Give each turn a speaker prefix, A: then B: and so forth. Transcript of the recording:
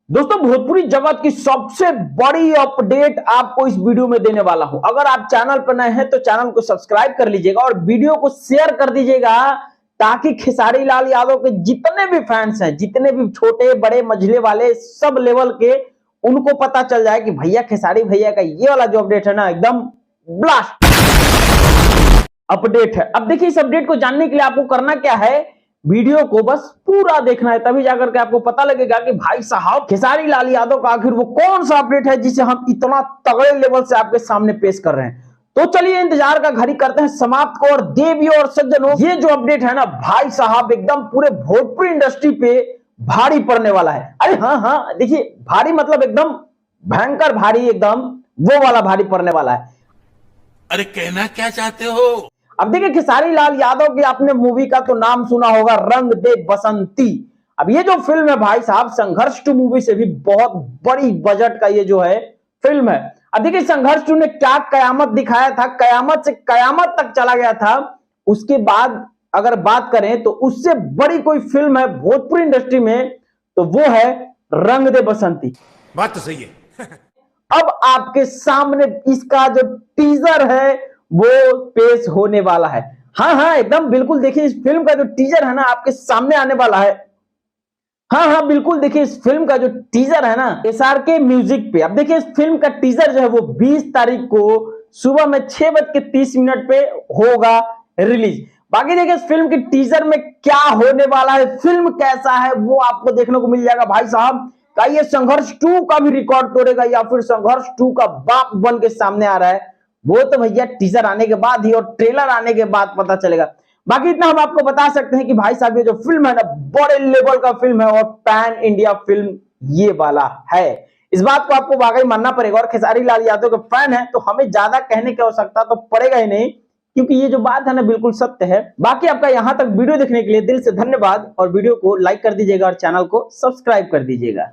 A: दोस्तों भोजपुरी जगत की सबसे बड़ी अपडेट आपको इस वीडियो में देने वाला हूं। अगर आप चैनल पर नए हैं तो चैनल को सब्सक्राइब कर लीजिएगा और वीडियो को शेयर कर दीजिएगा ताकि खेसारी लाल यादव के जितने भी फैंस हैं, जितने भी छोटे बड़े मझले वाले सब लेवल के, उनको पता चल जाए कि भैया खेसारी भैया का ये वाला जो अपडेट है ना, एकदम ब्लास्ट अपडेट है। अब देखिए इस अपडेट को जानने के लिए आपको करना क्या है, वीडियो को बस पूरा देखना है, तभी जाकर के आपको पता लगेगा कि भाई साहब खेसारी लाल यादव का आखिर वो कौन सा अपडेट है जिसे हम इतना तगड़े लेवल से आपके सामने पेश कर रहे हैं। तो चलिए इंतजार का घड़ी करते हैं समाप्त को। और देवियों और सज्जनों, ये जो अपडेट है ना भाई साहब, एकदम पूरे भोजपुरी इंडस्ट्री पे भारी पड़ने वाला है। अरे हाँ, देखिए भारी मतलब एकदम भयंकर भारी, एकदम वो वाला भारी पड़ने वाला है।
B: अरे कहना क्या चाहते हो?
A: अब देखिए खेसारी लाल यादव की आपने मूवी का तो नाम सुना होगा, रंग दे बसंती। अब ये जो फिल्म है भाई साहब, संघर्ष 2 मूवी से भी बहुत बड़ी बजट का ये जो है फिल्म है। अब देखिए संघर्ष 2 ने क्या कयामत दिखाया था, कयामत से कयामत तक चला गया था। उसके बाद अगर बात करें तो उससे बड़ी कोई फिल्म है भोजपुरी इंडस्ट्री में तो वो है रंग दे बसंती।
B: बात तो सही है।
A: अब आपके सामने इसका जो टीजर है वो पेश होने वाला है। हाँ, एकदम बिल्कुल। देखिए इस फिल्म का जो टीजर है ना आपके सामने आने वाला है। हाँ, बिल्कुल। देखिए इस फिल्म का जो टीजर है ना SRK म्यूजिक पे। अब देखिए इस फिल्म का टीजर जो है वो 20 तारीख को सुबह में 6:30 पे होगा रिलीज। बाकी देखिए इस फिल्म के टीजर में क्या होने वाला है, फिल्म कैसा है, वो आपको देखने को मिल जाएगा भाई साहब। क्या ये संघर्ष 2 का भी रिकॉर्ड तोड़ेगा या फिर संघर्ष 2 का बाप बन के सामने आ रहा है, वो तो भैया टीजर आने के बाद ही और ट्रेलर आने के बाद पता चलेगा। बाकी इतना हम आपको बता सकते हैं कि भाई साहब ये जो फिल्म है ना बड़े लेवल का फिल्म है और पैन इंडिया फिल्म ये वाला है। इस बात को आपको वाकई मानना पड़ेगा। और खेसारी लाल यादव के फैन है तो हमें ज्यादा कहने की आवश्यकता तो पड़ेगा ही नहीं, क्योंकि ये जो बात है ना बिल्कुल सत्य है। बाकी आपका यहां तक वीडियो देखने के लिए दिल से धन्यवाद और वीडियो को लाइक कर दीजिएगा और चैनल को सब्सक्राइब कर दीजिएगा।